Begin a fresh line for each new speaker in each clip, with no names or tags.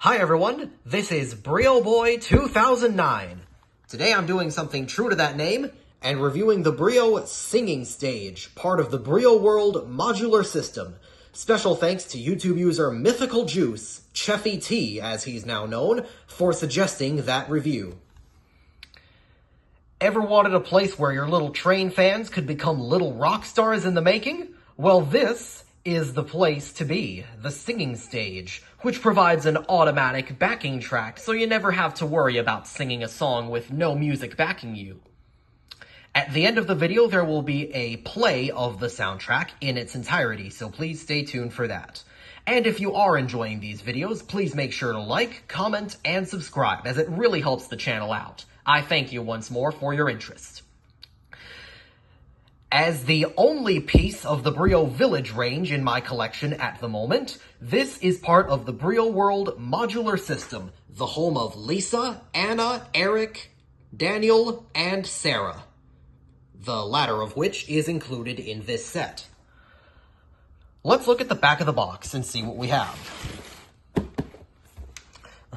Hi everyone, this is BRIO Boy 2009. Today I'm doing something true to that name and reviewing the BRIO Singing Stage, part of the BRIO World Modular System. Special thanks to YouTube user Mythical Juice, Cheffy T as he's now known, for suggesting that review. Ever wanted a place where your little train fans could become little rock stars in the making? Well, this is the place to be, the singing stage, which provides an automatic backing track so you never have to worry about singing a song with no music backing you. At the end of the video, there will be a play of the soundtrack in its entirety, so please stay tuned for that. And if you are enjoying these videos, please make sure to like, comment, and subscribe, as it really helps the channel out. I thank you once more for your interest. As the only piece of the BRIO Village range in my collection at the moment, this is part of the BRIO World Modular System, the home of Lisa, Anna, Eric, Daniel, and Sarah, the latter of which is included in this set. Let's look at the back of the box and see what we have.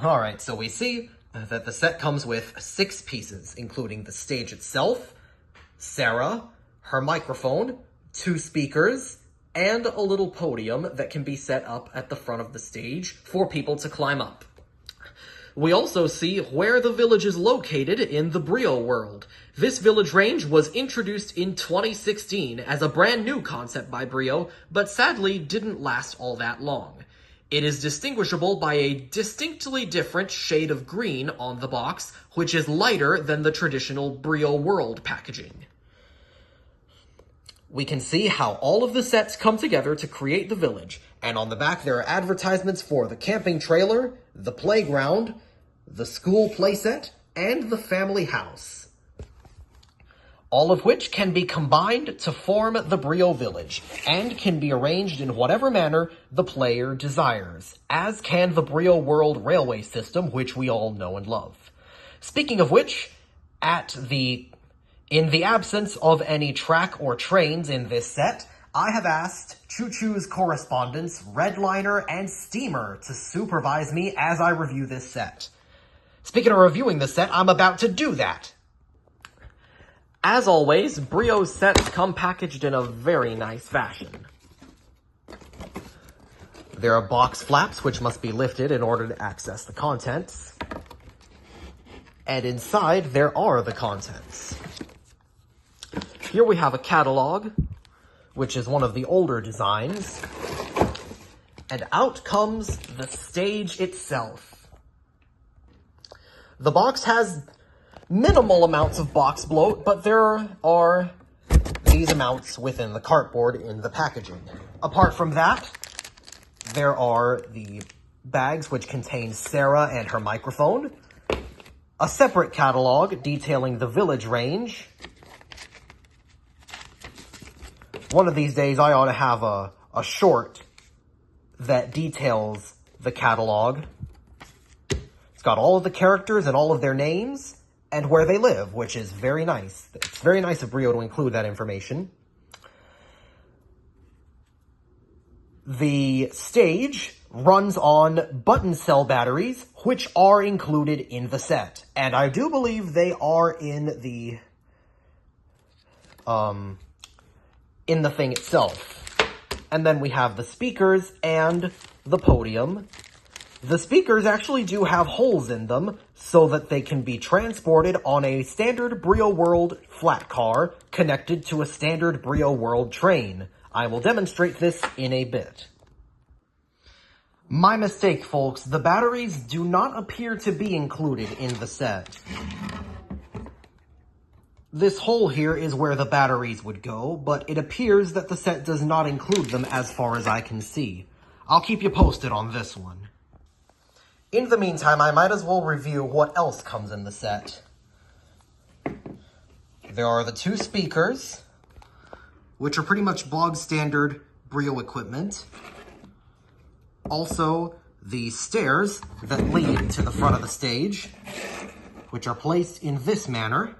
Alright, so we see that the set comes with 6 pieces, including the stage itself, Sarah, her microphone, 2 speakers, and a little podium that can be set up at the front of the stage for people to climb up. We also see where the village is located in the BRIO world. This village range was introduced in 2016 as a brand new concept by BRIO, but sadly didn't last all that long. It is distinguishable by a distinctly different shade of green on the box, which is lighter than the traditional BRIO World packaging. We can see how all of the sets come together to create the village, and on the back there are advertisements for the camping trailer, the playground, the school playset, and the family house. All of which can be combined to form the BRIO village, and can be arranged in whatever manner the player desires, as can the BRIO World railway system, which we all know and love. Speaking of which, in the absence of any track or trains in this set, I have asked Choo Choo's correspondents, Redliner and Steamer to supervise me as I review this set. Speaking of reviewing the set, I'm about to do that. As always, BRIO's sets come packaged in a very nice fashion. There are box flaps which must be lifted in order to access the contents. And inside there are the contents. Here we have a catalog, which is one of the older designs, and out comes the stage itself. The box has minimal amounts of box bloat, but there are these amounts within the cardboard in the packaging. Apart from that, there are the bags which contain Sarah and her microphone, a separate catalog detailing the village range. One of these days, I ought to have a short that details the catalog. It's got all of the characters and all of their names and where they live, which is very nice. It's very nice of BRIO to include that information. The stage runs on button cell batteries, which are included in the set. And I do believe they are in the thing itself. And then we have the speakers and the podium. The speakers actually do have holes in them so that they can be transported on a standard BRIO World flat car connected to a standard BRIO World train. I will demonstrate this in a bit. My mistake, folks. The batteries do not appear to be included in the set. This hole here is where the batteries would go, but it appears that the set does not include them as far as I can see. I'll keep you posted on this one. In the meantime, I might as well review what else comes in the set. There are the 2 speakers, which are pretty much bog standard BRIO equipment. Also, the stairs that lead to the front of the stage, which are placed in this manner.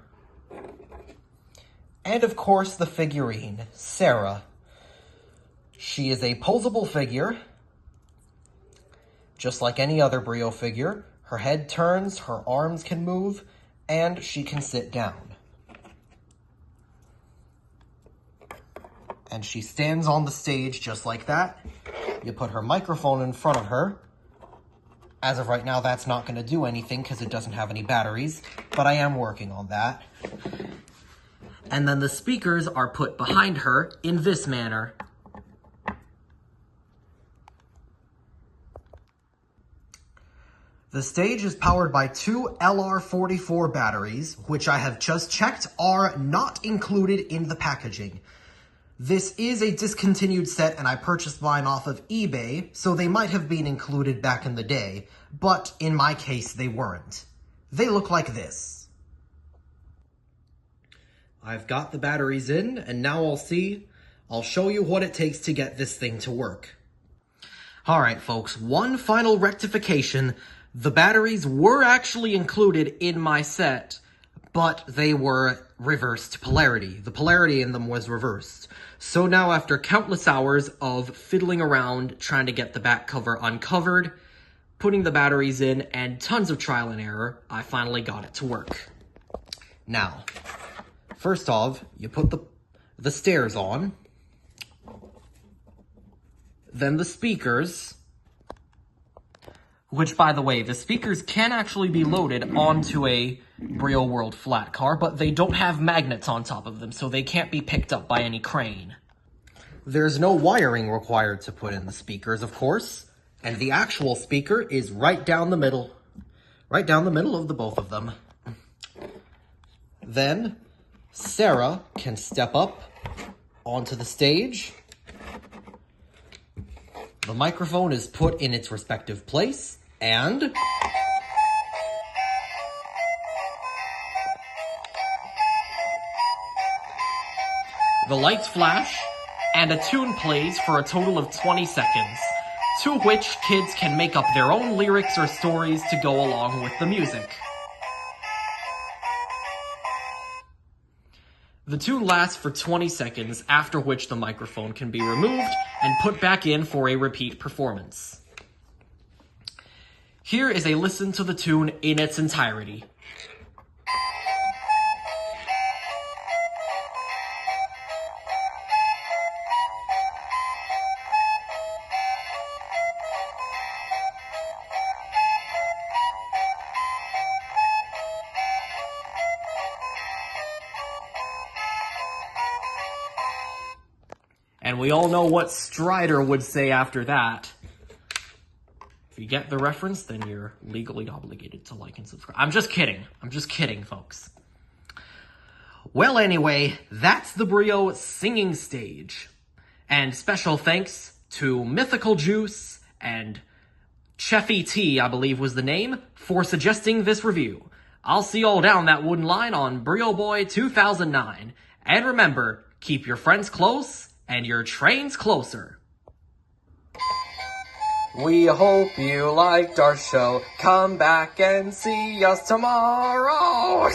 And of course, the figurine, Sarah. She is a posable figure, just like any other BRIO figure. Her head turns, her arms can move, and she can sit down. And she stands on the stage just like that. You put her microphone in front of her. As of right now, that's not going to do anything because it doesn't have any batteries, but I am working on that. And then the speakers are put behind her in this manner. The stage is powered by two LR44 batteries, which I have just checked are not included in the packaging. This is a discontinued set, and I purchased mine off of eBay, so they might have been included back in the day, but in my case, they weren't. They look like this. I've got the batteries in, and now I'll show you what it takes to get this thing to work. Alright folks, one final rectification. The batteries were actually included in my set, but they were reversed polarity. The polarity in them was reversed. So now after countless hours of fiddling around trying to get the back cover uncovered, putting the batteries in, and tons of trial and error, I finally got it to work. Now, first off, you put the stairs on, then the speakers, which, by the way, the speakers can actually be loaded onto a BRIO World flat car, but they don't have magnets on top of them, so they can't be picked up by any crane. There's no wiring required to put in the speakers, of course, and the actual speaker is right down the middle of the both of them. Then, Sarah can step up onto the stage. The microphone is put in its respective place, and the lights flash, and a tune plays for a total of 20 seconds, to which kids can make up their own lyrics or stories to go along with the music. The tune lasts for 20 seconds, after which the microphone can be removed and put back in for a repeat performance. Here is a listen to the tune in its entirety. And we all know what Strider would say after that. If you get the reference, then you're legally obligated to like and subscribe. I'm just kidding, folks. Well, anyway, that's the BRIO singing stage. And special thanks to Mythical Juice and Cheffy T, I believe was the name, for suggesting this review. I'll see y'all down that wooden line on BRIO Boy 2009. And remember, keep your friends close and your trains closer. We hope you liked our show. Come back and see us tomorrow.